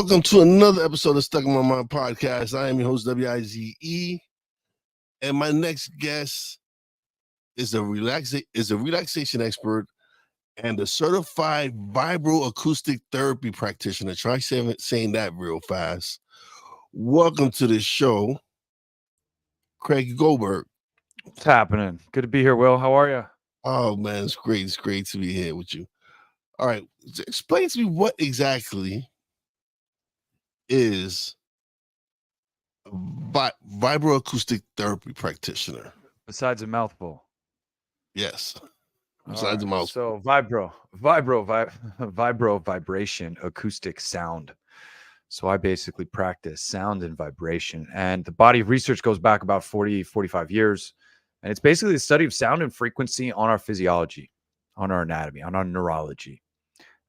Welcome to another episode of Stuck in My Mind podcast. I am your host, WIZE, and my next guest is a relaxation expert and a certified vibroacoustic therapy practitioner. Try saying that real fast. Welcome to the show, Craig Goldberg. What's happening? Good to be here, Will. How are you? Oh man, it's great. It's great to be here with you. All right, explain to me what exactly is a vibroacoustic therapy practitioner. Besides a mouthful. Yes. Besides a mouthful. So vibro vibration acoustic sound. So I basically practice sound and vibration. And the body of research goes back about 40, 45 years. And it's basically the study of sound and frequency on our physiology, on our anatomy, on our neurology,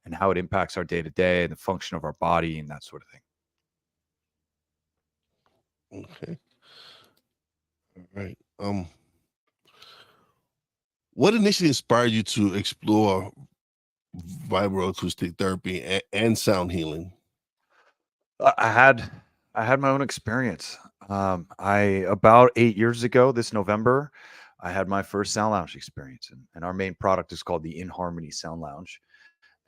and how it impacts our day-to-day and the function of our body and that sort of thing. Okay. All right. What initially inspired you to explore vibroacoustic therapy and sound healing? I had my own experience. About 8 years ago, this November, I had my first sound lounge experience, and our main product is called the In Harmony Sound Lounge,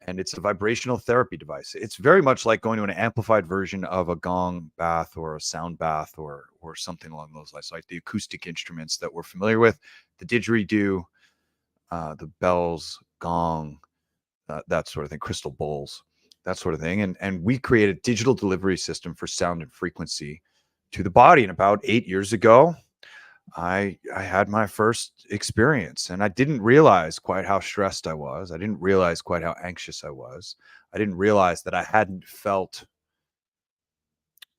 and it's a vibrational therapy device. It's very much like going to an amplified version of a gong bath or a sound bath or something along those lines, like the acoustic instruments that we're familiar with, the didgeridoo, the bells, gong, that sort of thing, crystal bowls, that sort of thing. And we created a digital delivery system for sound and frequency to the body. And about 8 years ago, I had my first experience, and I didn't realize quite how stressed I was. I didn't realize quite how anxious I was. I didn't realize that I hadn't felt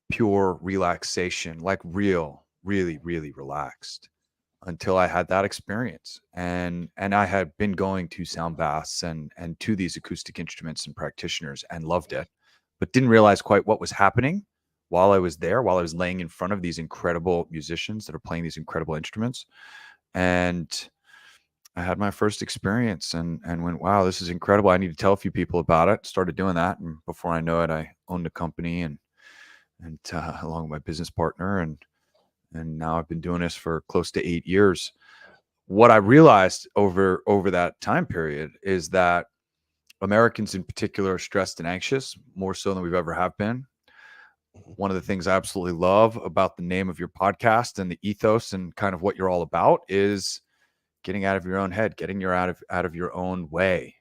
pure relaxation, like really, really relaxed, until I had that experience. And I had been going to sound baths and to these acoustic instruments and practitioners and loved it, but didn't realize quite what was happening while I was there, while I was laying in front of these incredible musicians that are playing these incredible instruments. And I had my first experience and went, wow, this is incredible. I need to tell a few people about it. Started doing that. And before I know it, I owned a company and along with my business partner. And now I've been doing this for close to 8 years. What I realized over that time period is that Americans in particular are stressed and anxious, more so than we've ever have been. One of the things I absolutely love about the name of your podcast and the ethos and kind of what you're all about is getting out of your own head, getting out of your own way,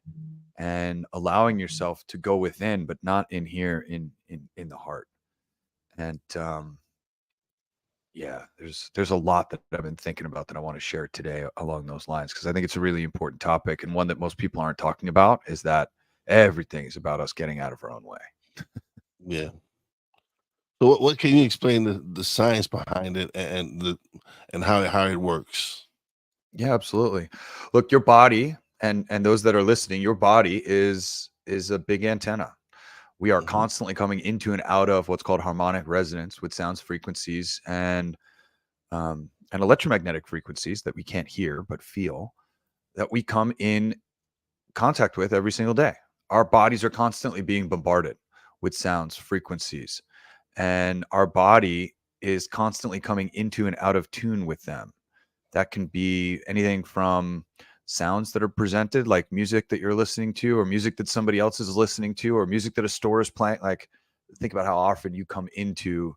and allowing yourself to go within, but not in here, in the heart. And yeah, there's a lot that I've been thinking about that I want to share today along those lines, because I think it's a really important topic, and one that most people aren't talking about is that everything is about us getting out of our own way. Yeah. So what can you explain the science behind it and how it works? Yeah, absolutely. Look, your body and those that are listening, your body is a big antenna. We are constantly coming into and out of what's called harmonic resonance with sounds, frequencies, and electromagnetic frequencies that we can't hear but feel, that we come in contact with every single day. Our bodies are constantly being bombarded with sounds, frequencies, and our body is constantly coming into and out of tune with them. That can be anything from sounds that are presented, like music that you're listening to, or music that somebody else is listening to, or music that a store is playing. Like, think about how often you come into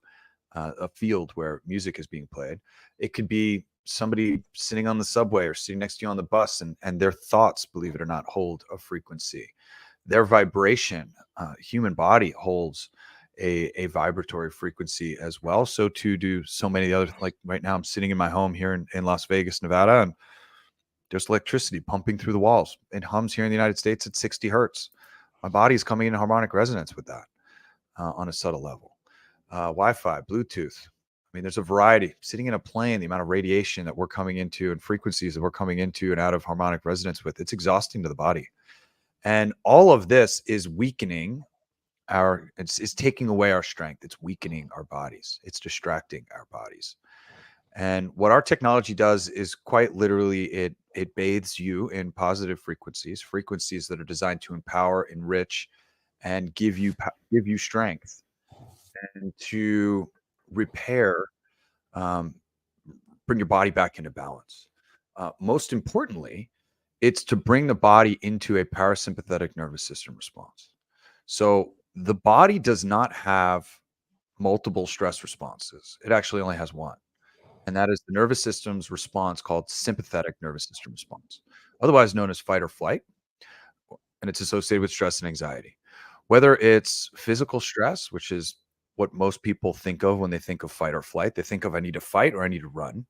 a field where music is being played. It could be somebody sitting on the subway or sitting next to you on the bus, and their thoughts, believe it or not, hold a frequency. Their vibration, human body holds a vibratory frequency as well. So too do so many other, like right now I'm sitting in my home here in Las Vegas, Nevada, and there's electricity pumping through the walls. It hums here in the United States at 60 hertz. My body is coming in harmonic resonance with that on a subtle level. Wi-Fi, Bluetooth. I mean, there's a variety. Sitting in a plane, the amount of radiation that we're coming into and frequencies that we're coming into and out of harmonic resonance with, it's exhausting to the body. And all of this is weakening it's taking away our strength. It's weakening our bodies. It's distracting our bodies. And what our technology does is quite literally, it bathes you in positive frequencies that are designed to empower, enrich, and give you strength. and to repair, um, bring your body back into balance. Most importantly, it's to bring the body into a parasympathetic nervous system response. So the body does not have multiple stress responses. It actually only has one, and that is the nervous system's response called sympathetic nervous system response, otherwise known as fight or flight, and it's associated with stress and anxiety. Whether it's physical stress, which is what most people think of when they think of fight or flight, they think of I need to fight or I need to run,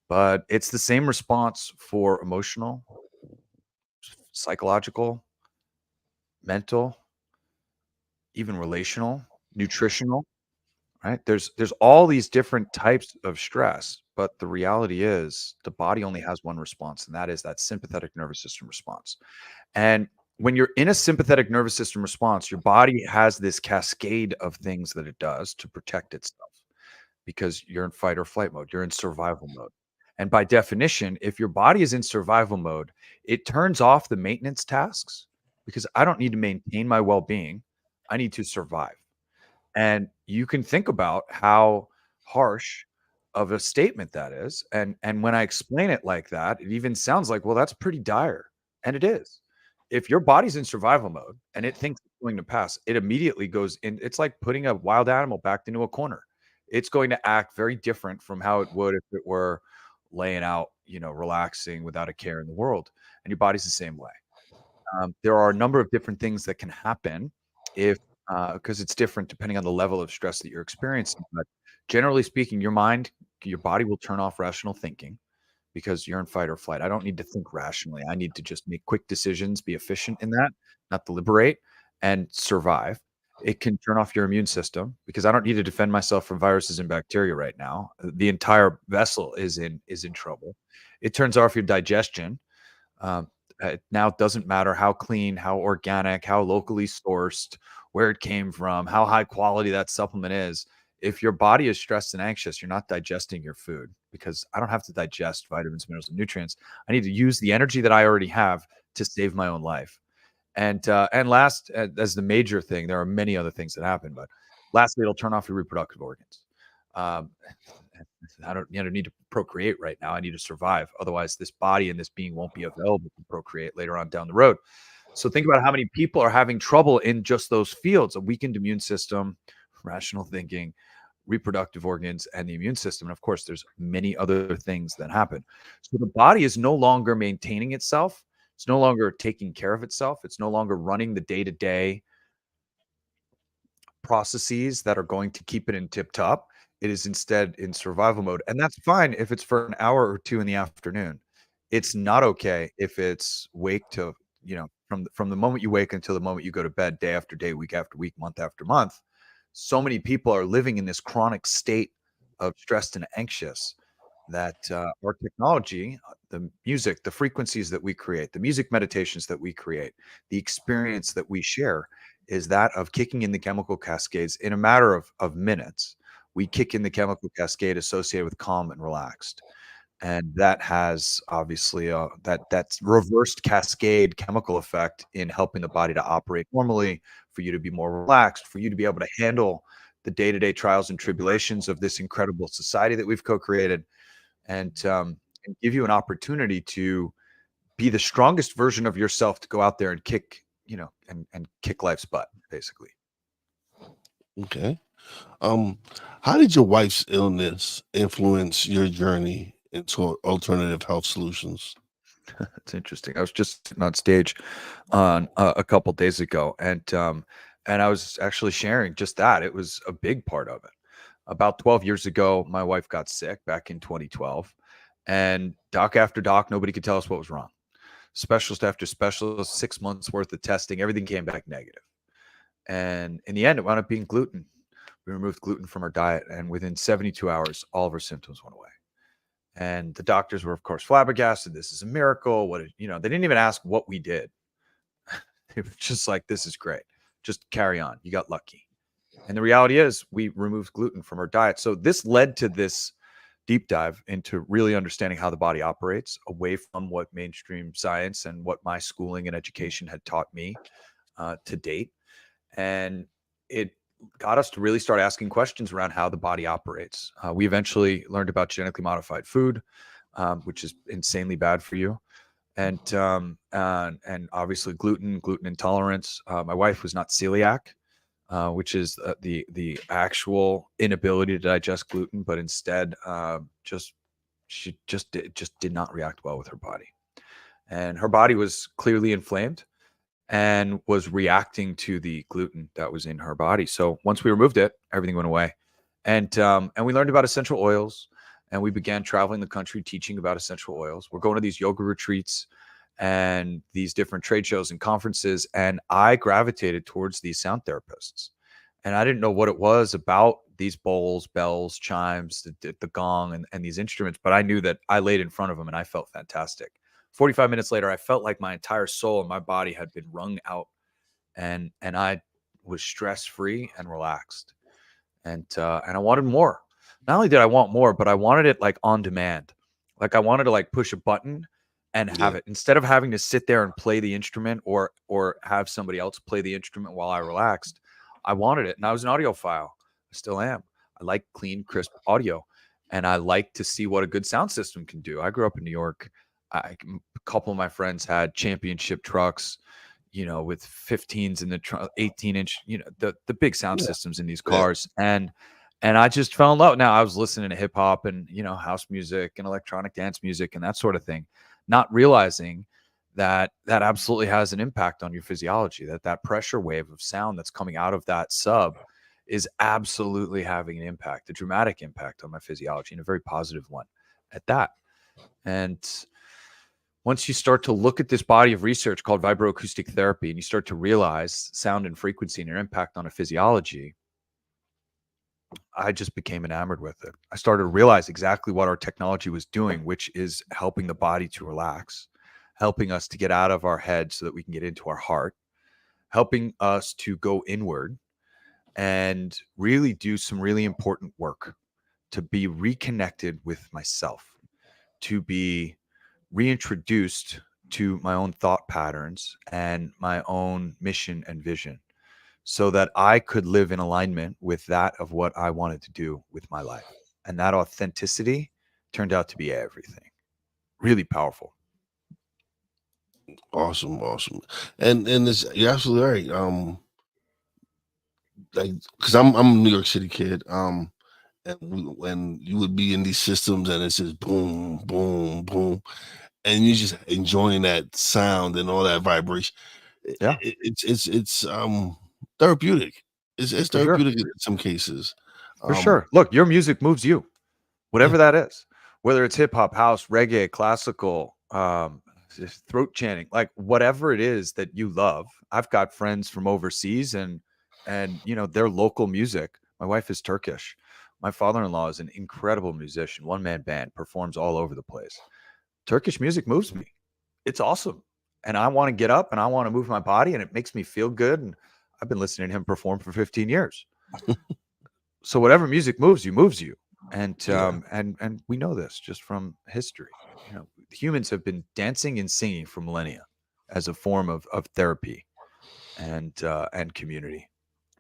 but it's the same response for emotional, psychological, mental, even relational, nutritional, right? There's all these different types of stress, but the reality is the body only has one response, and that is that sympathetic nervous system response. And when you're in a sympathetic nervous system response, your body has this cascade of things that it does to protect itself because you're in fight or flight mode, you're in survival mode. And by definition, if your body is in survival mode, it turns off the maintenance tasks because I don't need to maintain my well being. I need to survive. And you can think about how harsh of a statement that is. And when I explain it like that, it even sounds like, well, that's pretty dire. And it is. If your body's in survival mode and it thinks it's going to pass, it immediately goes in. It's like putting a wild animal back into a corner. It's going to act very different from how it would if it were laying out, relaxing without a care in the world. And your body's the same way. There are a number of different things that can happen if because it's different depending on the level of stress that you're experiencing. But generally speaking, your body will turn off rational thinking because you're in fight or flight. I don't need to think rationally. I need to just make quick decisions, be efficient in that, not deliberate, and survive. It can turn off your immune system because I don't need to defend myself from viruses and bacteria right now. The entire vessel is in trouble. It turns off your digestion. um, it now doesn't matter how clean, how organic, how locally sourced, where it came from, how high quality that supplement is. If your body is stressed and anxious, you're not digesting your food because I don't have to digest vitamins, minerals, and nutrients. I need to use the energy that I already have to save my own life. And last, as the major thing, there are many other things that happen, but lastly, it'll turn off your reproductive organs. Um, I don't, need to procreate right now. I need to survive. Otherwise, this body and this being won't be available to procreate later on down the road. So think about how many people are having trouble in just those fields: a weakened immune system, rational thinking, reproductive organs, and the immune system. And of course, there's many other things that happen. So the body is no longer maintaining itself. It's no longer taking care of itself. It's no longer running the day-to-day processes that are going to keep it in tip top. It is instead in survival mode. And that's fine if it's for an hour or two in the afternoon. It's not okay if it's wake to, from the moment you wake until the moment you go to bed, day after day, week after week, month after month. So many people are living in this chronic state of stressed and anxious that our technology, the music, the frequencies that we create, the music meditations that we create, the experience that we share is that of kicking in the chemical cascades in a matter of minutes. We kick in the chemical cascade associated with calm and relaxed. And that has obviously that's reversed cascade chemical effect in helping the body to operate normally, for you to be more relaxed, for you to be able to handle the day-to-day trials and tribulations of this incredible society that we've co-created, and give you an opportunity to be the strongest version of yourself to go out there and kick, and kick life's butt, basically. Okay. Um, how did your wife's illness influence your journey into alternative health solutions? It's interesting. I was just sitting on stage on a couple days ago, and I was actually sharing just that. It was a big part of it. About 12 years ago, my wife got sick back in 2012, and doc after doc, nobody could tell us what was wrong. Specialist after specialist, 6 months worth of testing, everything came back negative. And in the end, it wound up being gluten. We removed gluten from our diet, and within 72 hours, all of our symptoms went away. And the doctors were, of course, flabbergasted. This is a miracle. They didn't even ask what we did. They were just like, this is great. Just carry on. You got lucky. And the reality is we removed gluten from our diet. So this led to this deep dive into really understanding how the body operates, away from what mainstream science and what my schooling and education had taught me to date. And it got us to really start asking questions around how the body operates. We eventually learned about genetically modified food, which is insanely bad for you. And obviously gluten intolerance. My wife was not celiac, which is the actual inability to digest gluten, but instead she just did not react well with her body, and her body was clearly inflamed and was reacting to the gluten that was in her body. So once we removed it, everything went away, and we learned about essential oils, and we began traveling the country teaching about essential oils. We're going to these yoga retreats and these different trade shows and conferences, and I gravitated towards these sound therapists. And I didn't know what it was about these bowls, bells, chimes, the gong, and these instruments, but I knew that I laid in front of them and I felt fantastic. 45 minutes later, I felt like my entire soul and my body had been wrung out, and I was stress-free and relaxed. And I wanted more. Not only did I want more, but I wanted it like on demand. Like I wanted to like push a button and have Yeah. it, instead of having to sit there and play the instrument or have somebody else play the instrument while I relaxed. I wanted it, and I was an audiophile. I still am. I like clean, crisp audio, and I like to see what a good sound system can do. I grew up in New York. A couple of my friends had championship trucks, with 15s in the 18-inch, the big sound Yeah. systems in these Yeah. cars. And I just fell in love. Now I was listening to hip hop and, house music and electronic dance music and that sort of thing, not realizing that absolutely has an impact on your physiology, that pressure wave of sound that's coming out of that sub is absolutely having an impact, a dramatic impact on my physiology, and a very positive one at that. And once you start to look at this body of research called vibroacoustic therapy, and you start to realize sound and frequency and their impact on a physiology, I just became enamored with it. I started to realize exactly what our technology was doing, which is helping the body to relax, helping us to get out of our head so that we can get into our heart, helping us to go inward and really do some really important work, to be reconnected with myself, to be reintroduced to my own thought patterns and my own mission and vision, so that I could live in alignment with that of what I wanted to do with my life. And that authenticity turned out to be everything. Really powerful. Awesome. And you're absolutely right. Like, because I'm a New York City kid. And when you would be in these systems and it's just boom, boom, boom, and you just enjoying that sound and all that vibration. Yeah, It's therapeutic. It's for sure. therapeutic in some cases. For Um, sure. Look, your music moves you, yeah, whatever that is, whether it's hip hop, house, reggae, classical, throat chanting, like whatever it is that you love. I've got friends from overseas, and their local music. My wife is Turkish. My father-in-law is an incredible musician, one-man band, performs all over the place. Turkish music moves me. It's awesome. And I want to get up and I want to move my body, and it makes me feel good. And I've been listening to him perform for 15 years. So whatever music moves you. And yeah, and we know this just from history. Humans have been dancing and singing for millennia as a form of therapy and community.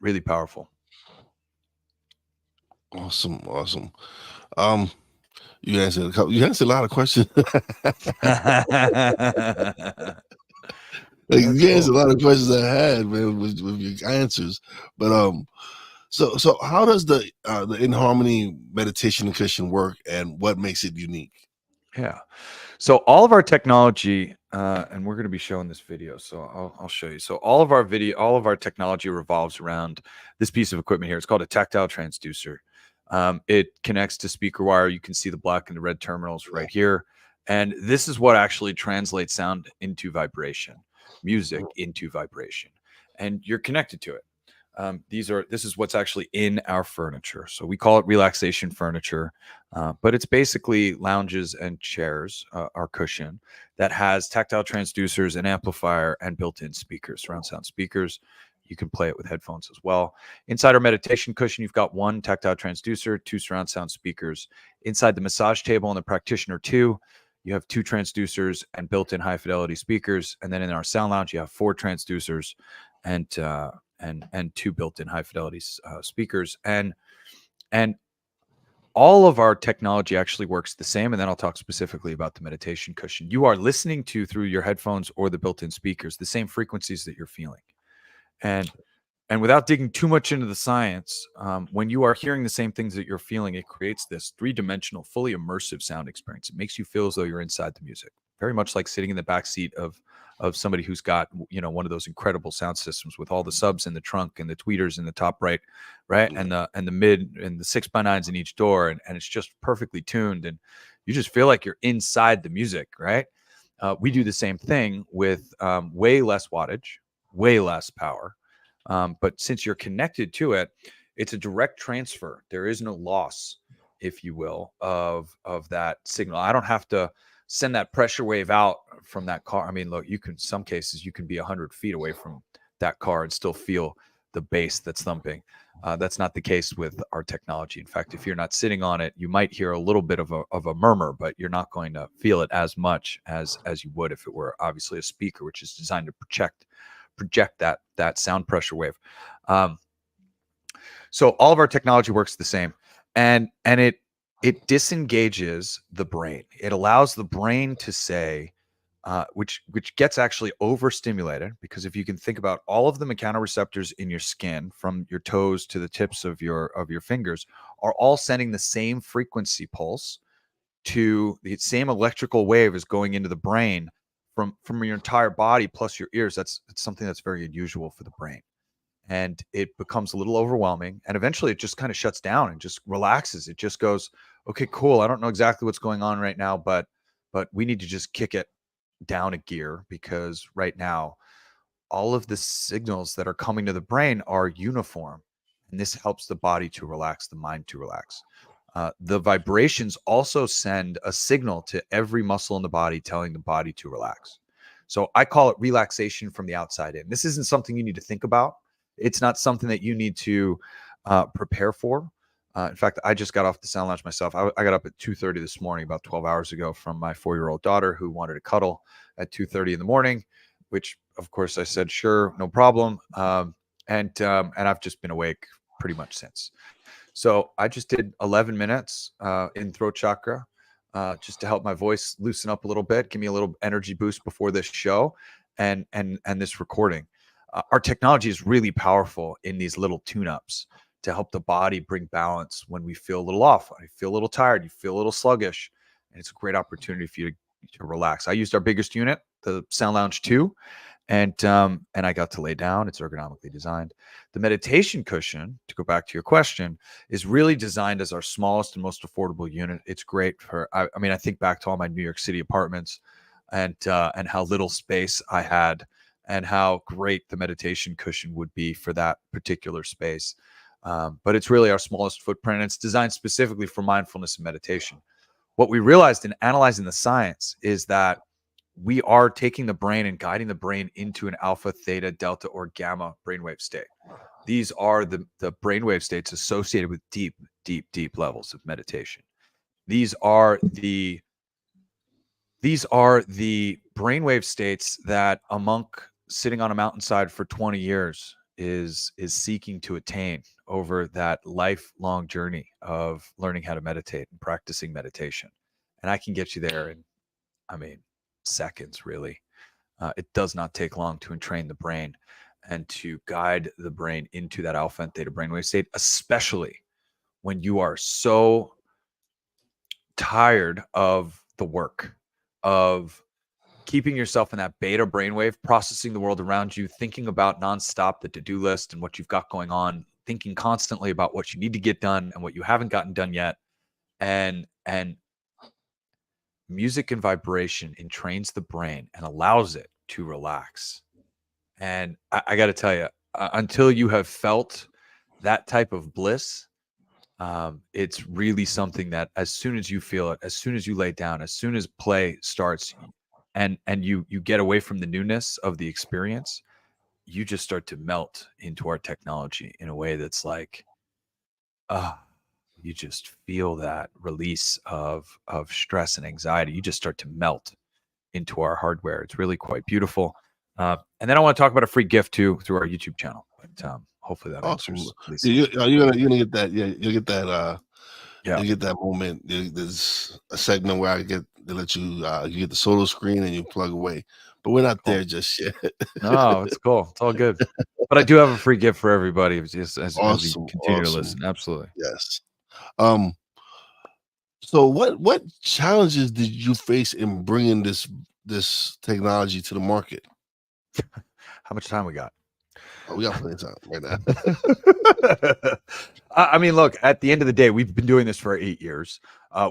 Really powerful. awesome. Um, you answered you answered a lot of questions. Like, That's you answered cool. a lot of questions I had, man, with your answers. But so how does the In Harmony meditation and cushion work, and what makes it unique? Yeah. So all of our technology, and we're going to be showing this video, so I'll show you. So all of our technology revolves around this piece of equipment here. It's called a tactile transducer. It connects to speaker wire. You can see the black and the red terminals right here. And this is what actually translates sound into vibration, music into vibration. And you're connected to it. This is what's actually in our furniture. So we call it relaxation furniture, but it's basically lounges and chairs, our cushion that has tactile transducers, an amplifier, and built-in speakers, surround sound speakers. You can play it with headphones as well. Inside our meditation cushion, you've got one tactile transducer, two surround sound speakers. Inside the massage table and the Practitioner 2, you have two transducers and built-in high-fidelity speakers. And then in our sound lounge, you have four transducers and and 2 built-in high fidelity speakers. And all of our technology actually works the same. And then I'll talk specifically about the meditation cushion. You are listening to, through your headphones or the built-in speakers, the same frequencies that you're feeling. And without digging too much into the science, when you are hearing the same things that you're feeling, it creates this 3-dimensional, fully immersive sound experience. It makes you feel as though you're inside the music, very much like sitting in the back seat of somebody who's got, one of those incredible sound systems with all the subs in the trunk and the tweeters in the top right, and the mid and the 6x9s in each door, and it's just perfectly tuned, and you just feel like you're inside the music, right? We do the same thing with way less wattage, way less power. But since you're connected to it, it's a direct transfer. There is no loss, if you will, of that signal. I don't have to send that pressure wave out from that car. I mean, look, some cases you can be 100 feet away from that car and still feel the bass that's thumping. That's not the case with our technology. In fact, if you're not sitting on it, you might hear a little bit of a murmur, but you're not going to feel it as much as you would if it were obviously a speaker, which is designed to project that sound pressure wave. So all of our technology works the same, and it disengages the brain. It allows the brain to say, which gets actually overstimulated, because if you can think about all of the mechanoreceptors in your skin, from your toes to the tips of your fingers, are all sending the same frequency pulse to the same electrical wave is going into the brain from your entire body plus your ears. It's something that's very unusual for the brain. And it becomes a little overwhelming, and eventually it just kind of shuts down and just relaxes. It just goes, okay, cool. I don't know exactly what's going on right now, but we need to just kick it down a gear, because right now all of the signals that are coming to the brain are uniform, and this helps the body to relax, the mind to relax. The vibrations also send a signal to every muscle in the body, telling the body to relax. So I call it relaxation from the outside in. This isn't something you need to think about. It's not something that you need to prepare for. In fact, I just got off the sound lounge myself. I got up at 2:30 this morning, about 12 hours ago, from my 4-year-old daughter, who wanted to cuddle at 2:30 in the morning, which of course I said, sure, no problem. And I've just been awake pretty much since. So I just did 11 minutes in throat chakra, just to help my voice loosen up a little bit, give me a little energy boost before this show and this recording. Our technology is really powerful in these little tune-ups to help the body bring balance when we feel a little off. I feel a little tired, you feel a little sluggish, and it's a great opportunity for you to relax. I used our biggest unit, the Sound Lounge 2, and I got to lay down. It's ergonomically designed. The meditation cushion, to go back to your question, is really designed as our smallest and most affordable unit. It's great for, I mean, I think back to all my New York City apartments and how little space I had, and how great the meditation cushion would be for that particular space. But it's really our smallest footprint, and it's designed specifically for mindfulness and meditation. What we realized in analyzing the science is that we are taking the brain and guiding the brain into an alpha, theta, delta, or gamma brainwave state. These are the brainwave states associated with deep, deep, deep levels of meditation. These are the brainwave states that a monk sitting on a mountainside for 20 years is seeking to attain over that lifelong journey of learning how to meditate and practicing meditation. And I can get you there in, seconds, really. It does not take long to entrain the brain and to guide the brain into that alpha and theta brainwave state, especially when you are so tired of the work of keeping yourself in that beta brainwave, processing the world around you, thinking about nonstop the to-do list and what you've got going on, thinking constantly about what you need to get done and what you haven't gotten done yet. And music and vibration entrains the brain and allows it to relax. And I got to tell you, until you have felt that type of bliss, it's really something that as soon as you feel it, as soon as you lay down, as soon as play starts, and you get away from the newness of the experience, you just start to melt into our technology in a way that's like, you just feel that release of stress and anxiety. You just start to melt into our hardware. It's really quite beautiful. And then I want to talk about a free gift too through our YouTube channel. But hopefully that Awesome. answers at least. You're gonna get that. Yeah, you'll get that. Yeah. You get that moment. There's a segment where I get to let you. You get the solo screen and you plug away. But we're not there just yet. No, it's cool. It's all good. But I do have a free gift for everybody just as we Awesome. continue to Awesome. listen. Absolutely. Yes. So what challenges did you face in bringing this technology to the market? How much time we got? Oh, we got plenty of time right now. I mean, look, at the end of the day, we've been doing this for 8 years.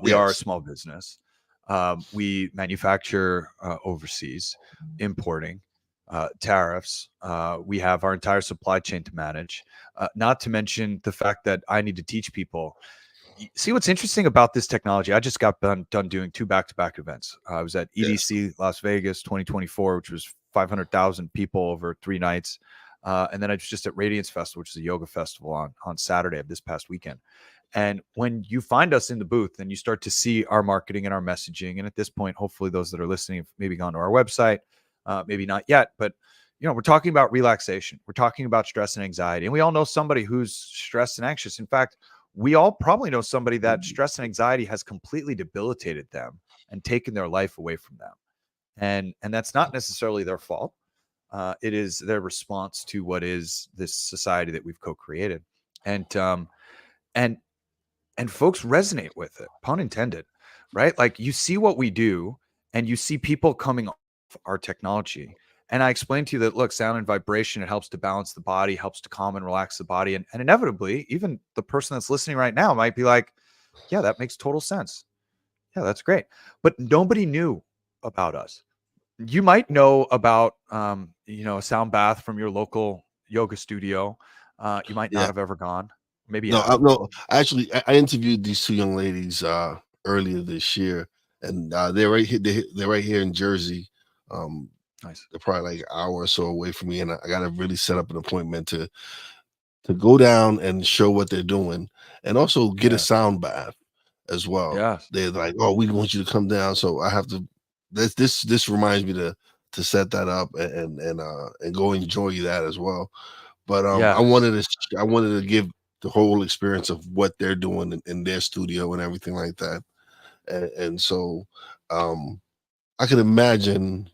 We are a Yes. small business. We manufacture overseas, importing, tariffs. We have our entire supply chain to manage, not to mention the fact that I need to teach people. See what's interesting about this technology? I just got done doing 2 back-to-back events. I was at Yes. EDC Las Vegas 2024, which was 500,000 people over 3 nights. And then I was just at Radiance Festival, which is a yoga festival on Saturday of this past weekend. And when you find us in the booth and you start to see our marketing and our messaging, and at this point, hopefully those that are listening have maybe gone to our website, maybe not yet, but we're talking about relaxation. We're talking about stress and anxiety. And we all know somebody who's stressed and anxious. In fact, we all probably know somebody that stress and anxiety has completely debilitated them and taken their life away from them. And that's not necessarily their fault. It is their response to what is this society that we've co-created. And folks resonate with it, pun intended, right? Like you see what we do and you see people coming off our technology. And I explained to you that, look, sound and vibration, it helps to balance the body, helps to calm and relax the body. And inevitably, even the person that's listening right now might be like, yeah, that makes total sense. Yeah, that's great. But nobody knew about us. You might know about, a sound bath from your local yoga studio. You might not Yeah. have ever gone. Maybe you No, have. no. Actually, I interviewed these 2 young ladies earlier this year, and they're right here. They're right here in Jersey. Nice. They're probably like an hour or so away from me, and I got to really set up an appointment to go down and show what they're doing, and also get a Yeah. sound bath as well. Yes. They're like, "Oh, we want you to come down," so I have to. This reminds me to set that up and go enjoy that as well. But I Yes. wanted to give the whole experience of what they're doing in their studio and everything like that, and so I can imagine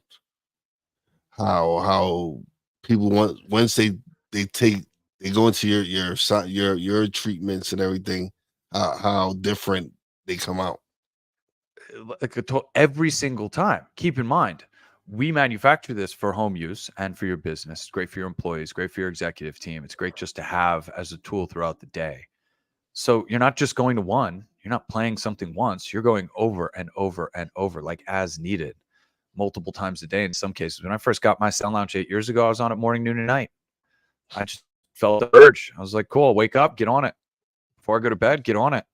how people once they take they go into your treatments and everything, how different they come out. Like every single time. Keep in mind, we manufacture this for home use and for your business. It's great for your employees, great for your executive team. It's great just to have as a tool throughout the day. So you're not just going to one, you're not playing something once, you're going over and over and over, like as needed, multiple times a day in some cases. When I first got my Sound Lounge 8 years ago, I was on it morning, noon, and night. I just felt the urge. I was like, cool, wake up, get on it. Before I go to bed, get on it.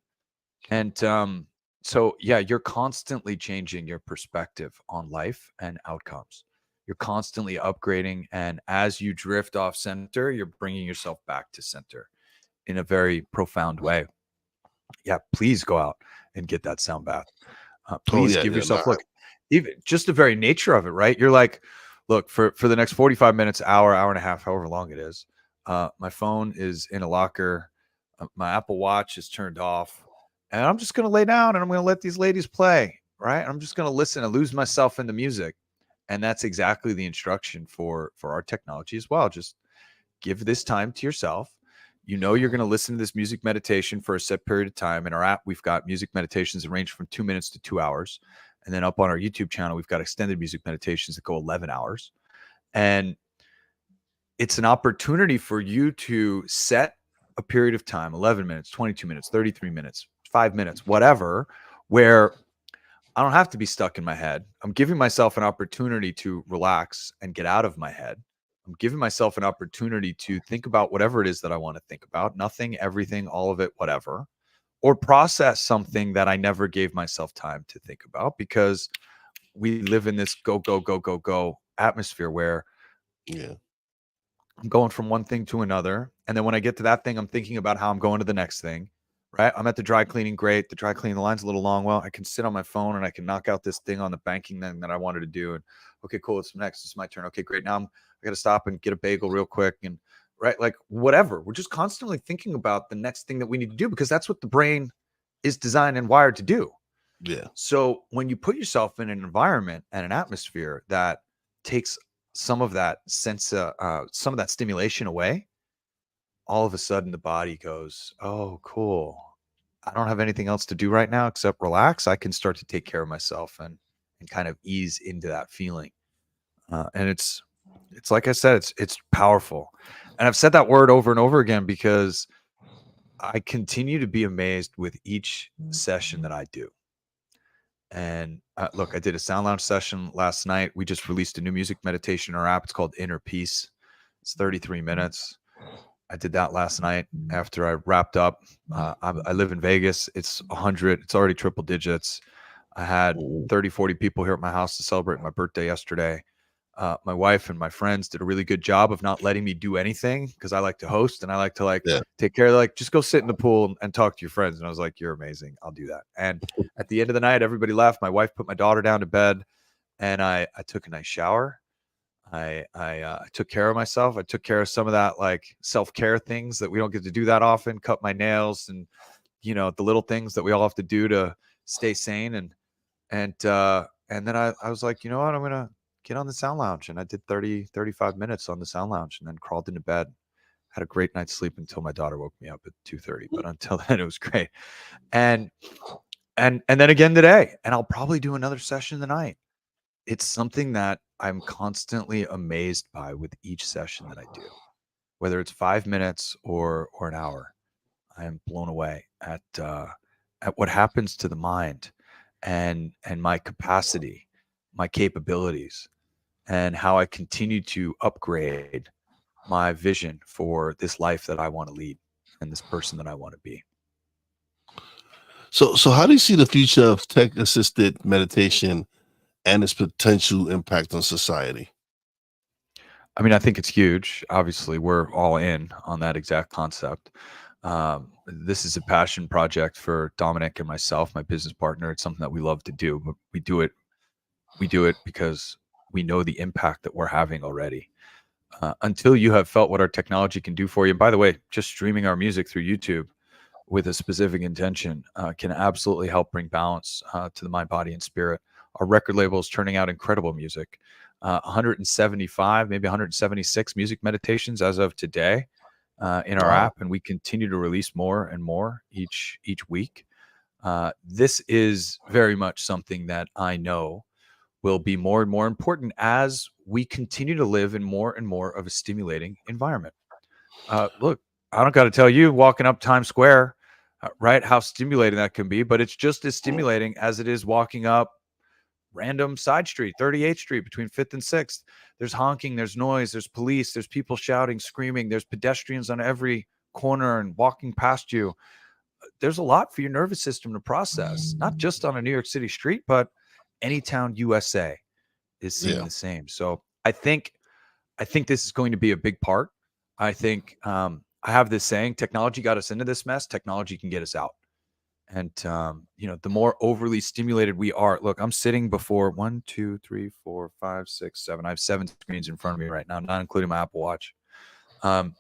And so, yeah, you're constantly changing your perspective on life and outcomes. You're constantly upgrading. And as you drift off center, you're bringing yourself back to center in a very profound way. Yeah, please go out and get that sound bath. Please give Yeah, yourself, look, even just the very nature of it, right? You're like, look, for the next 45 minutes, hour and a half, however long it is, my phone is in a locker. My Apple Watch is turned off. And I'm just going to lay down and I'm going to let these ladies play, right? I'm just going to listen and lose myself in the music. And that's exactly the instruction for our technology as well. Just give this time to yourself. You're going to listen to this music meditation for a set period of time. In our app, we've got music meditations that range from 2 minutes to 2 hours. And then up on our YouTube channel, we've got extended music meditations that go 11 hours. And it's an opportunity for you to set a period of time, 11 minutes, 22 minutes, 33 minutes, 5 minutes, whatever, where I don't have to be stuck in my head. I'm giving myself an opportunity to relax and get out of my head. I'm giving myself an opportunity to think about whatever it is that I want to think about, nothing, everything, all of it, whatever, or process something that I never gave myself time to think about because we live in this go, go, go, go, go atmosphere where I'm going from one thing to another. And then when I get to that thing, I'm thinking about how I'm going to the next thing, right? I'm at the dry cleaning. Great. The dry cleaning, the line's a little long. Well, I can sit on my phone and I can knock out this thing on the banking thing that I wanted to do. And okay, cool. It's next. It's my turn. Okay, great. Now I got to stop and get a bagel real quick and right? Like whatever. We're just constantly thinking about the next thing that we need to do because that's what the brain is designed and wired to do. Yeah. So when you put yourself in an environment and an atmosphere that takes some of that sense, some of that stimulation away, all of a sudden the body goes, "Oh, cool. I don't have anything else to do right now except relax. I can start to take care of myself and kind of ease into that feeling." And it's like I said, it's powerful. And I've said that word over and over again because I continue to be amazed with each session that I do. And look, I did a sound lounge session last night. We just released a new music meditation in our app. It's called Inner Peace. It's 33 minutes. I did that last night after I wrapped up. I live in Vegas. It's 100. It's already triple digits. I had 30, 40 people here at my house to celebrate my birthday yesterday. My wife and my friends did a really good job of not letting me do anything because I like to host and I like to Yeah. take care of, like, just go sit in the pool and talk to your friends. And I was like, "You're amazing. I'll do that." And at the end of the night, everybody left. My wife put my daughter down to bed and I took a nice shower. I took care of myself. I took care of some of that like self-care things that we don't get to do that often, cut my nails and, the little things that we all have to do to stay sane. And then I was like, you know what, I'm gonna get on the sound lounge. And I did 35 minutes on the sound lounge and then crawled into bed. Had a great night's sleep until my daughter woke me up at 2:30. But until then, it was great. And and then again today. And I'll probably do another session tonight. It's something that I'm constantly amazed by with each session that I do, whether it's 5 minutes or an hour. I am blown away at what happens to the mind and my capacity, my capabilities, and how I continue to upgrade my vision for this life that I want to lead and this person that I want to be. So how do you see the future of tech assisted meditation and its potential impact on society? I mean, I think it's huge. Obviously, we're all in on that exact concept. This is a passion project for Dominic and myself, my business partner. It's something that we love to do, but we do it. We do it because we know the impact that we're having already. Until you have felt what our technology can do for you. And by the way, just streaming our music through YouTube with a specific intention can absolutely help bring balance to the mind, body, and spirit. Our record label is turning out incredible music. 175, maybe 176 music meditations as of today in our Wow. app, and we continue to release more and more each week. This is very much something that I know will be more and more important as we continue to live in more and more of a stimulating environment. Look, I don't got to tell you, walking up Times Square, right, how stimulating that can be, but it's just as stimulating as it is walking up random side street, 38th Street between 5th and 6th. There's honking, there's noise, there's police, there's people shouting, screaming, there's pedestrians on every corner and walking past you. There's a lot for your nervous system to process, not just on a New York City street, but any town USA is seeing Yeah. the same. So I think this is going to be a big part. I think I have this saying: technology got us into this mess. Technology can get us out. And the more overly stimulated we are. Look, I'm sitting before 1, 2, 3, 4, 5, 6, 7. I have 7 screens in front of me right now, not including my Apple Watch. Um,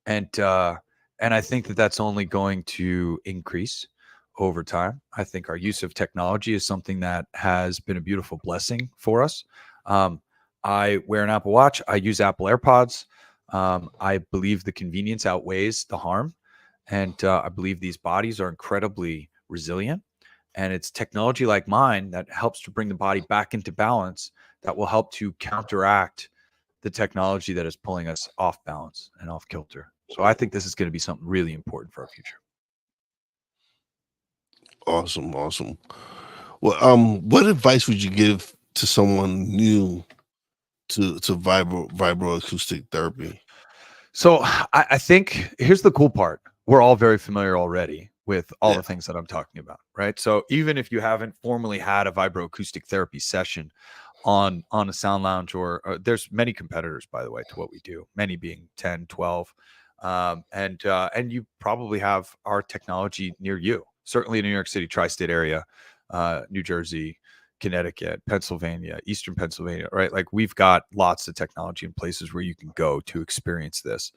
and and I think that that's only going to increase over time. I think our use of technology is something that has been a beautiful blessing for us. Um, I wear an Apple Watch. I use Apple AirPods. I believe the convenience outweighs the harm, and I believe these bodies are incredibly resilient. And it's technology like mine that helps to bring the body back into balance that will help to counteract the technology that is pulling us off balance and off kilter. So I think this is going to be something really important for our future. Awesome. Awesome. Well, what advice would you give to someone new to vibroacoustic therapy? So I think here's the cool part. We're all very familiar already with all Yeah. the things that I'm talking about, right? So even if you haven't formally had a vibroacoustic therapy session on a sound lounge or there's many competitors, by the way, to what we do, many being 10, 12. And you probably have our technology near you, certainly in New York City, tri-state area, New Jersey, Connecticut, Pennsylvania, Eastern Pennsylvania, right? Like we've got lots of technology in places where you can go to experience this.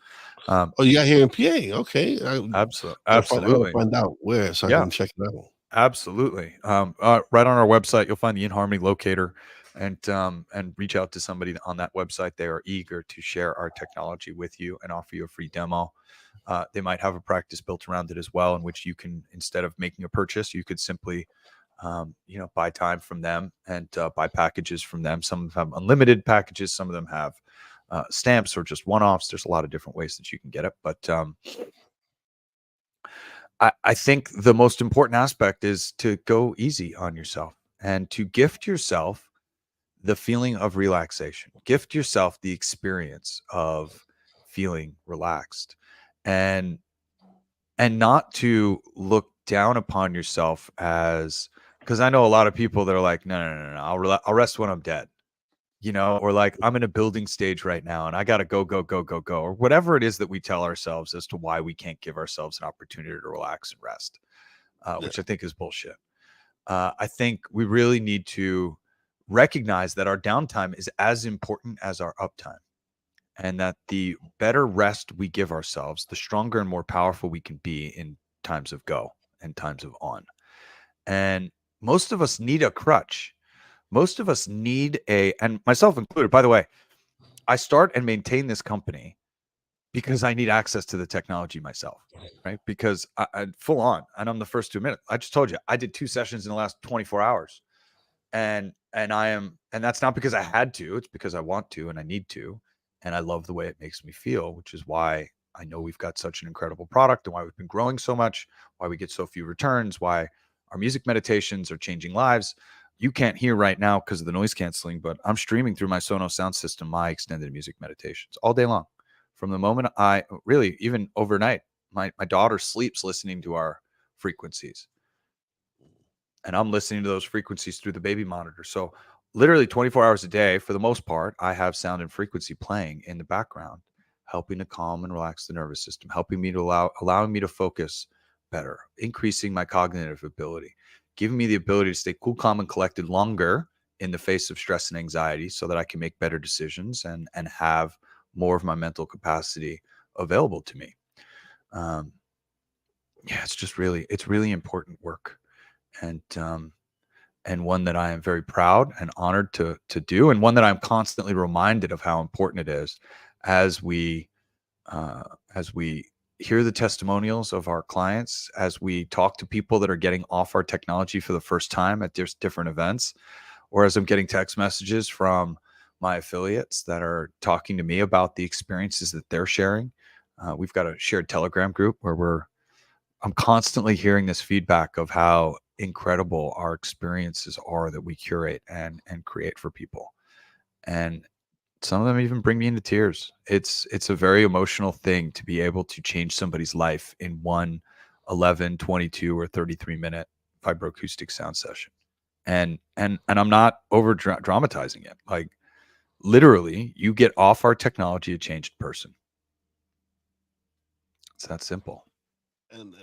Oh, you got here in PA? Okay, I gotta Absolutely. find out where so I Yeah, can check it out. absolutely. Right on our website, you'll find the In Harmony locator, and reach out to somebody on that website. They are eager to share our technology with you and offer you a free demo. They might have a practice built around it as well, in which you can, instead of making a purchase, you could simply, buy time from them and buy packages from them. Some of them have unlimited packages. Some of them have stamps or just one-offs. There's a lot of different ways that you can get it. But I think the most important aspect is to go easy on yourself and to gift yourself the feeling of relaxation. Gift yourself the experience of feeling relaxed, and not to look down upon yourself as, because I know a lot of people that are like, no, no, no, no, I'll rest when I'm dead, or like I'm in a building stage right now and I got to go, go, go, go, go, or whatever it is that we tell ourselves as to why we can't give ourselves an opportunity to relax and rest, Yeah. which I think is bullshit. I think we really need to recognize that our downtime is as important as our uptime, and that the better rest we give ourselves, the stronger and more powerful we can be in times of go and times of on. And most of us need a crutch. Most of us need and myself included, by the way, I start and maintain this company because I need access to the technology myself, right? Because I full on, and I'm the first to admit it. I just told you, I did 2 sessions in the last 24 hours. And that's not because I had to, it's because I want to and I need to. And I love the way it makes me feel, which is why I know we've got such an incredible product and why we've been growing so much, why we get so few returns, why our music meditations are changing lives. You can't hear right now because of the noise canceling, but I'm streaming through my Sonos sound system my extended music meditations all day long. From the moment I really, even overnight, my daughter sleeps listening to our frequencies, and I'm listening to those frequencies through the baby monitor. So literally 24 hours a day, for the most part, I have sound and frequency playing in the background, helping to calm and relax the nervous system, helping me to allowing me to focus better, increasing my cognitive ability, giving me the ability to stay cool, calm, and collected longer in the face of stress and anxiety, so that I can make better decisions and have more of my mental capacity available to me. Yeah, it's really important work. And one that I am very proud and honored to do, and one that I'm constantly reminded of how important it is as we uh, as we hear the testimonials of our clients, as we talk to people that are getting off our technology for the first time at different events, or as I'm getting text messages from my affiliates that are talking to me about the experiences that they're sharing. We've got a shared Telegram group where I'm constantly hearing this feedback of how incredible our experiences are that we curate and create for people. And some of them even bring me into tears. It's a very emotional thing to be able to change somebody's life in one 11, 22, or 33-minute vibroacoustic sound session. And I'm not over dramatizing it. Like literally, you get off our technology, a changed person. It's that simple. And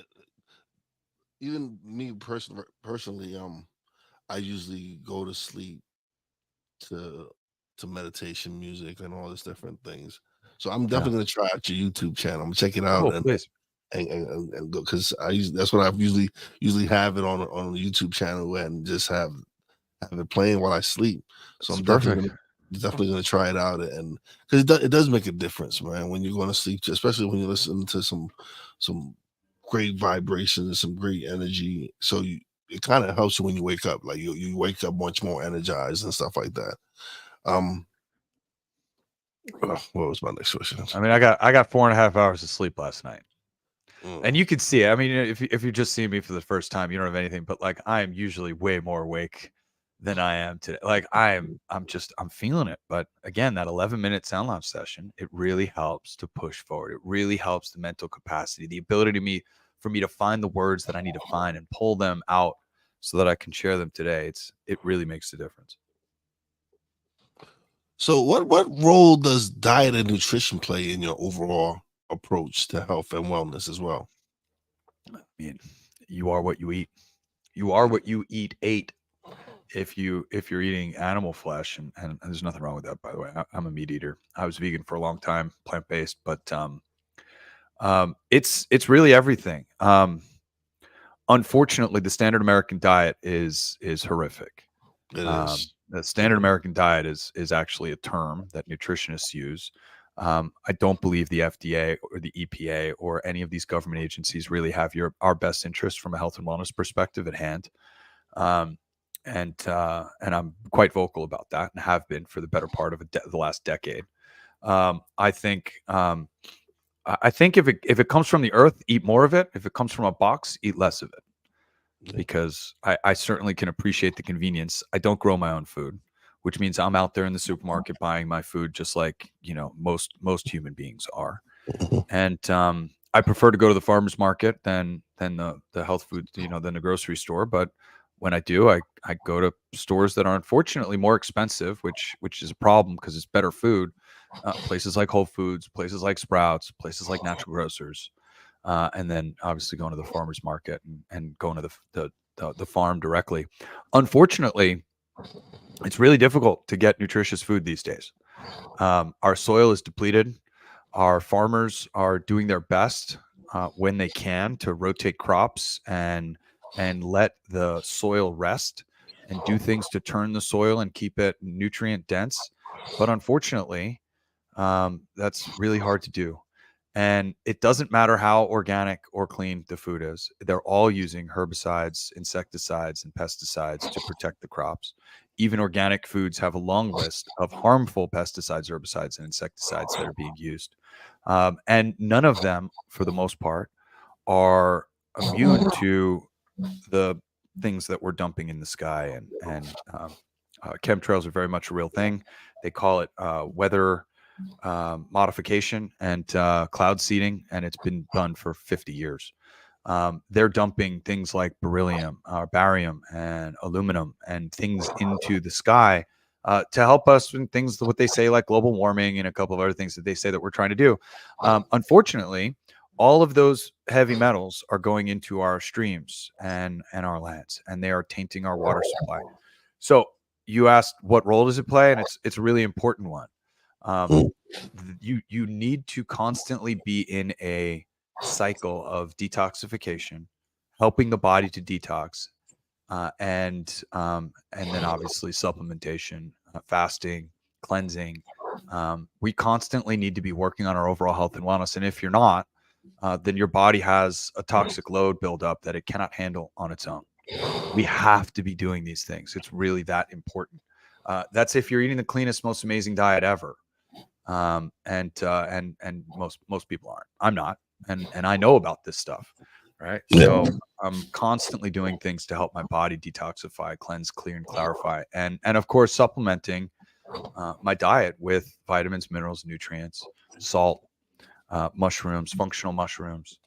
even me personally, I usually go to sleep to meditation music and all these different things. So I'm Yeah. definitely gonna try out your YouTube channel. I'm gonna check it out Oh, and please. and go, because that's what I usually have it on the YouTube channel and just have it playing while I sleep. So It's I'm perfect. definitely gonna try it out, and because it does make a difference, man, when you're going to sleep, especially when you listen to some great vibrations and some great energy. So it kind of helps you when you wake up. Like you wake up much more energized and stuff like that. Um, what was my next question? I mean, I got 4.5 hours of sleep last night. And Mm. you could see it. I mean, if you just see me for the first time, you don't have anything, but like I am usually way more awake than I am today. Like I'm feeling it. But again, that 11-minute sound lounge session, it really helps to push forward. It really helps the mental capacity, the ability for me to find the words that I need to find and pull them out so that I can share them today. It really makes a difference. So what role does diet and nutrition play in your overall approach to health and wellness as well? I mean, you are what you eat. You are what you eat. if you're eating animal flesh, and there's nothing wrong with that, by the way. I'm a meat eater. I was vegan for a long time, plant-based, but it's really everything. Unfortunately, the standard American diet is horrific. It is. The standard American diet is actually a term that nutritionists use. I don't believe the FDA or the EPA or any of these government agencies really have our best interest from a health and wellness perspective at hand. And I'm quite vocal about that, and have been for the better part of the last decade. I think if it comes from the earth, eat more of it. If it comes from a box, eat less of it. Because I certainly can appreciate the convenience. I don't grow my own food, which means I'm out there in the supermarket buying my food just like, most human beings are. And I prefer to go to the farmer's market than the health food, than the grocery store. But when I do, I go to stores that are unfortunately more expensive, which is a problem because it's better food. Places like Whole Foods, places like Sprouts, places like Natural Grocers. And then obviously going to the farmer's market and going to the farm directly. Unfortunately, it's really difficult to get nutritious food these days. Our soil is depleted. Our farmers are doing their best when they can to rotate crops and let the soil rest and do things to turn the soil and keep it nutrient dense. But unfortunately, that's really hard to do. And it doesn't matter how organic or clean the food is. They're all using herbicides, insecticides, and pesticides to protect the crops. Even organic foods have a long list of harmful pesticides, herbicides, and insecticides that are being used. And none of them, for the most part, are immune to the things that we're dumping in the sky. And chemtrails are very much a real thing. They call it weather modification and cloud seeding, and it's been done for 50 years. They're dumping things like beryllium, barium, and aluminum and things into the sky to help us in things, what they say, like global warming and a couple of other things that they say that we're trying to do. Unfortunately, all of those heavy metals are going into our streams and our lands, and they are tainting our water supply. So you asked, what role does it play? And it's a really important one. You need to constantly be in a cycle of detoxification, helping the body to detox, and then obviously supplementation, fasting, cleansing. We constantly need to be working on our overall health and wellness. And if you're not, then your body has a toxic load buildup that it cannot handle on its own. We have to be doing these things. It's really that important. That's if you're eating the cleanest, most amazing diet ever. And most people aren't. I'm not, and I know about this stuff, right? So I'm constantly doing things to help my body detoxify, cleanse, clear, and clarify, and of course supplementing my diet with vitamins, minerals, nutrients, salt, mushrooms, functional mushrooms,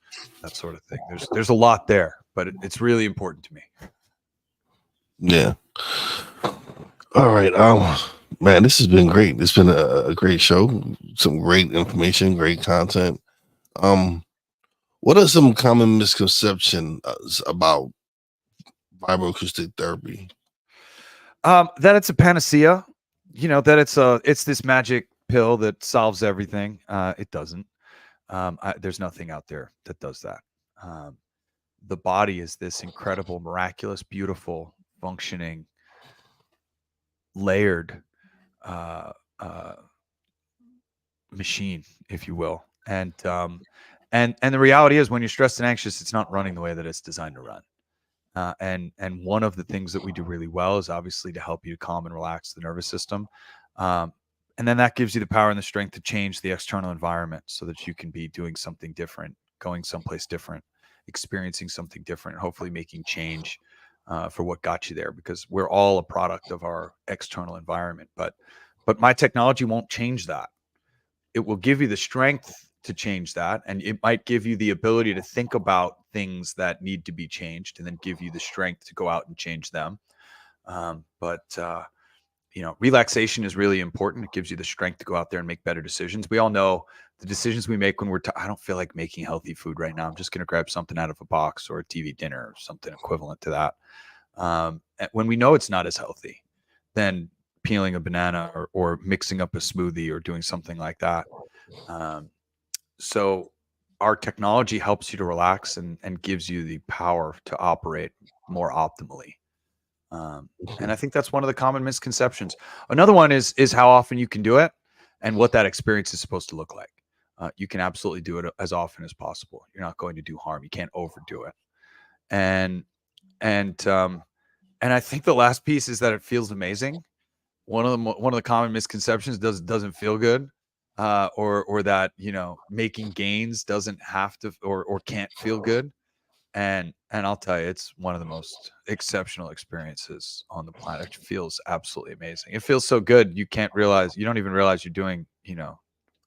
that sort of thing. There's a lot there, but it's really important to me. Yeah. All right. Man, this has been great. It's been a great show. Some great information, great content. What are some common misconceptions about vibroacoustic therapy? That it's a panacea, that it's this magic pill that solves everything. It doesn't. There's nothing out there that does that. The body is this incredible, miraculous, beautiful, functioning, layered machine, if you will. And the reality is, when you're stressed and anxious, it's not running the way that it's designed to run. And one of the things that we do really well is obviously to help you to calm and relax the nervous system. And then that gives you the power and the strength to change the external environment so that you can be doing something different, going someplace different, experiencing something different, and hopefully making change for what got you there, because we're all a product of our external environment. But my technology won't change that. It will give you the strength to change that, and it might give you the ability to think about things that need to be changed, and then give you the strength to go out and change them. Relaxation is really important. It gives you the strength to go out there and make better decisions. We all know the decisions we make when I don't feel like making healthy food right now. I'm just going to grab something out of a box or a TV dinner or something equivalent to that. when we know it's not as healthy, then peeling a banana or mixing up a smoothie or doing something like that. So our technology helps you to relax and gives you the power to operate more optimally. And I think that's one of the common misconceptions. Another one is how often you can do it and what that experience is supposed to look like. You can absolutely do it as often as possible. You're not going to do harm. You can't overdo it. And and I think the last piece is that it feels amazing. One of the common misconceptions doesn't feel good, or that making gains doesn't have to or can't feel good. And I'll tell you, it's one of the most exceptional experiences on the planet. It feels absolutely amazing. It feels so good you don't even realize you're doing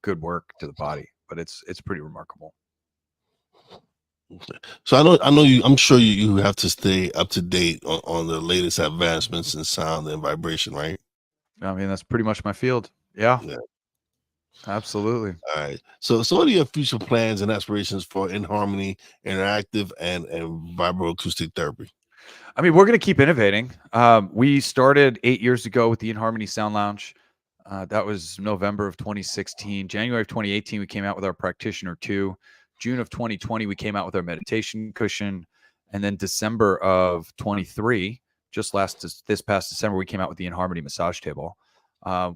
good work to the body, but it's pretty remarkable. So I know you. I'm sure you have to stay up to date on the latest advancements in sound and vibration, right? I mean, that's pretty much my field. Yeah, Yeah. absolutely. All right. So what are your future plans and aspirations for In Harmony interactive and vibroacoustic therapy? I mean, we're going to keep innovating. We started 8 years ago with the In Harmony Sound Lounge. That was November of 2016. January of 2018, we came out with our Practitioner 2. June of 2020, we came out with our meditation cushion. And then December of 23, this past December, we came out with the In Harmony massage table.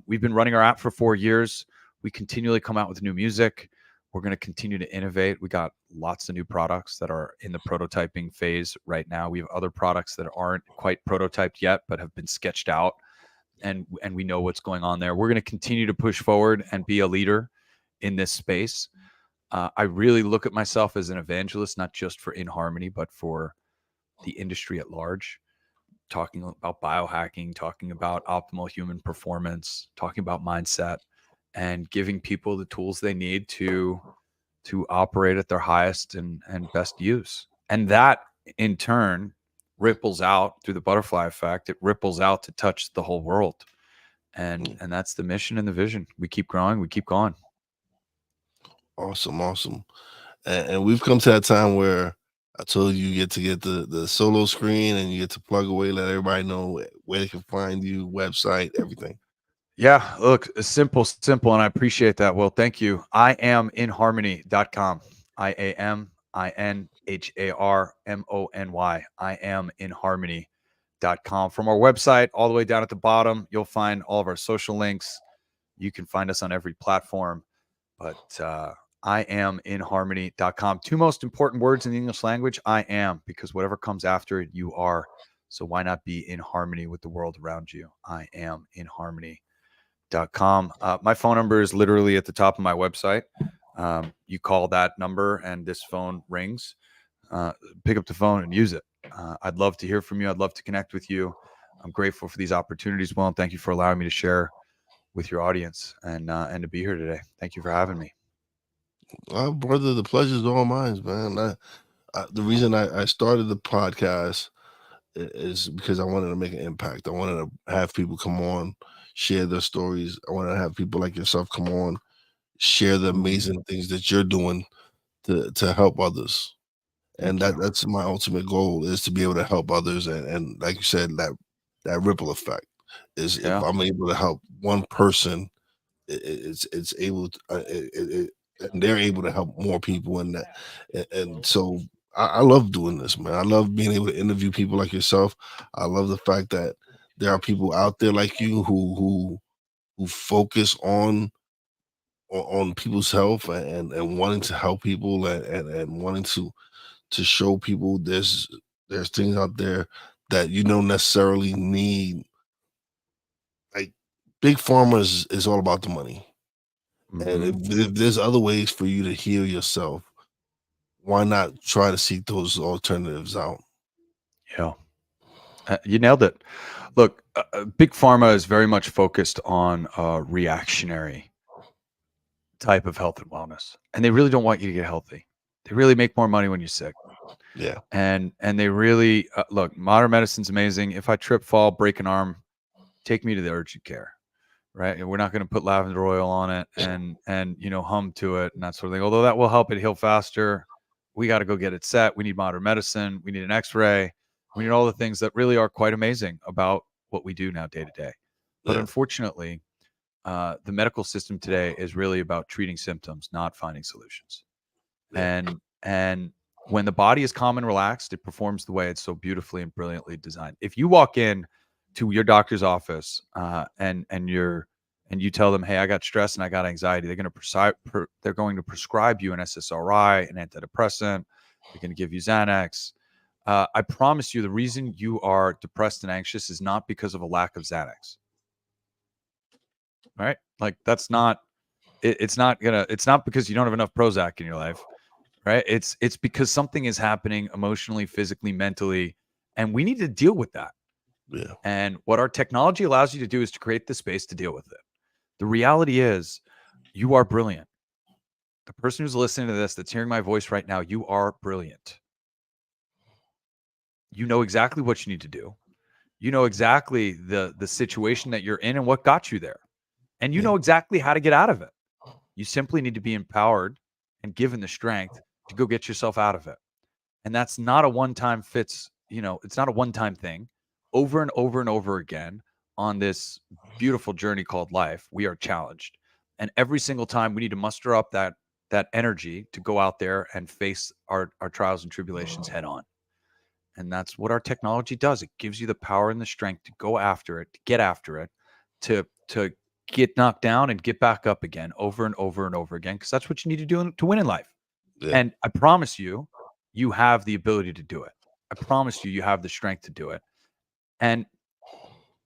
We've been running our app for 4 years. We continually come out with new music. We're going to continue to innovate. We got lots of new products that are in the prototyping phase right now. We have other products that aren't quite prototyped yet, but have been sketched out, and we know what's going on there. We're going to continue to push forward and be a leader in this space. I really look at myself as an evangelist, not just for In Harmony, but for the industry at large. Talking about biohacking, talking about optimal human performance, talking about mindset, and giving people the tools they need to operate at their highest and best use. And that in turn ripples out through the butterfly effect. It ripples out to touch the whole world. And that's the mission and the vision. We keep growing, we keep going. Awesome. And we've come to that time where I told you get to get the solo screen and you get to plug away, let everybody know where they can find you, website, everything. Yeah, look, simple, and I appreciate that. Well, thank you. I am inharmony.com. IAMINHARMONY. I am inharmony.com. From our website all the way down at the bottom, you'll find all of our social links. You can find us on every platform, but I am inharmony.com. Two most important words in the English language, I am, because whatever comes after it, you are. So why not be in harmony with the world around you? I am inharmony.com. My phone number is literally at the top of my website. You call that number and this phone rings. Pick up the phone and use it. I'd love to hear from you. I'd love to connect with you. I'm grateful for these opportunities, Will, and thank you for allowing me to share with your audience and to be here today. Thank you for having me. Brother, the pleasure's all mine, man. The reason I started the podcast is because I wanted to make an impact. I wanted to have people come on, share their stories. I wanted to have people like yourself come on, share the amazing things that you're doing to help others. And that's my ultimate goal, is to be able to help others. And like you said, that ripple effect is, if I'm able to help one person, it's able to, and they're able to help more people. And so I love doing this, man. I love being able to interview people like yourself. I love the fact that there are people out there like you who focus on people's health and wanting to help people and wanting to show people there's things out there that you don't necessarily need. Like, big pharma is all about the money. And if there's other ways for you to heal yourself, why not try to seek those alternatives out? Yeah. You nailed it. Look, big pharma is very much focused on reactionary type of health and wellness, and they really don't want you to get healthy. They really make more money when you're sick. Yeah. And they really look, modern medicine's amazing. If I trip, fall, break an arm, take me to the urgent care, right? And we're not going to put lavender oil on it and hum to it and that sort of thing. Although that will help it heal faster, we got to go get it set. We need modern medicine. We need an X-ray. We need all the things that really are quite amazing about what we do now day to day. But unfortunately, the medical system today is really about treating symptoms, not finding solutions. And when the body is calm and relaxed, it performs the way it's so beautifully and brilliantly designed. If you walk in to your doctor's office and you tell them, hey, I got stress and I got anxiety, they're going to prescribe you an SSRI, an antidepressant. They're going to give you Xanax. I promise you, the reason you are depressed and anxious is not because of a lack of Xanax. All right? Like that's not. It's not because you don't have enough Prozac in your life, right? It's because something is happening emotionally, physically, mentally, and we need to deal with that. Yeah. And what our technology allows you to do is to create the space to deal with it. The reality is, you are brilliant. The person who's listening to this, that's hearing my voice right now, you are brilliant. You know exactly what you need to do. You know exactly the situation that you're in and what got you there. And you know exactly how to get out of it. You simply need to be empowered and given the strength to go get yourself out of it. And that's not a one-time fits, it's not a one-time thing. Over and over and over again on this beautiful journey called life, we are challenged. And every single time we need to muster up that energy to go out there and face our trials and tribulations head on. And that's what our technology does. It gives you the power and the strength to go after it, to get after it, to get knocked down and get back up again over and over and over again, because that's what you need to do to win in life. Yeah. And I promise you, you have the ability to do it. I promise you, you have the strength to do it. And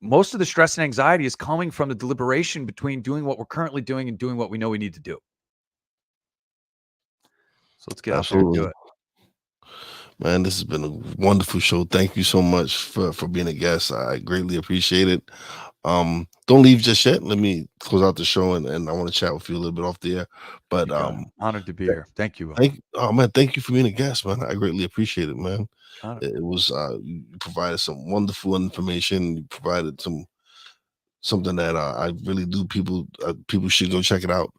most of the stress and anxiety is coming from the deliberation between doing what we're currently doing and doing what we know we need to do. So let's get out there and do it. Man, this has been a wonderful show. Thank you so much for being a guest. I greatly appreciate it. Don't leave just yet. Let me close out the show and I want to chat with you a little bit off the air. But honored to be here. Thank you. Thank you for being a guest, man. I greatly appreciate it, man. It was you provided some wonderful information. You provided something that I really do. People should go check it out.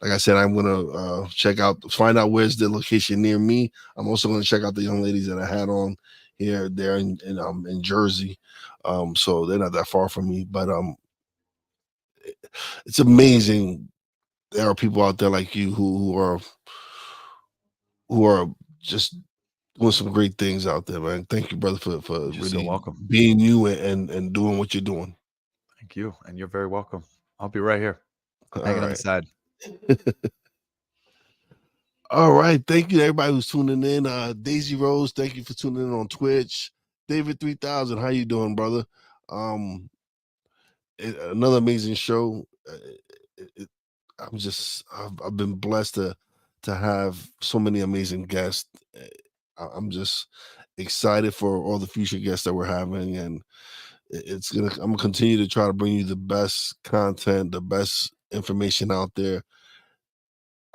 Like I said, I'm gonna find out where's the location near me. I'm also gonna check out the young ladies that I had on here, there in Jersey. So they're not that far from me, but it's amazing. There are people out there like you who are just doing some great things out there, man. Thank you, brother, for really so welcome. being you and doing what you're doing. Thank you. And you're very welcome. I'll be right here. Hanging on the side. All right. Thank you to everybody who's tuning in. Daisy Rose, thank you for tuning in on Twitch. David 3000, how you doing, brother? Another amazing show. I've been blessed to have so many amazing guests. I'm just excited for all the future guests that we're having, and I'm gonna continue to try to bring you the best content, the best information out there.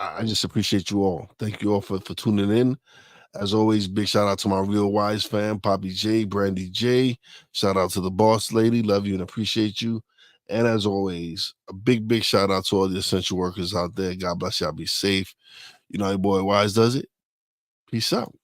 I just appreciate you all. Thank you all for tuning in. As always, big shout out to my Real Wise fam, Poppy J, Brandy J. Shout out to the boss lady. Love you and appreciate you. And as always, a big shout out to all the essential workers out there. God bless y'all. Be safe. You know how your boy Wise does it. Peace out.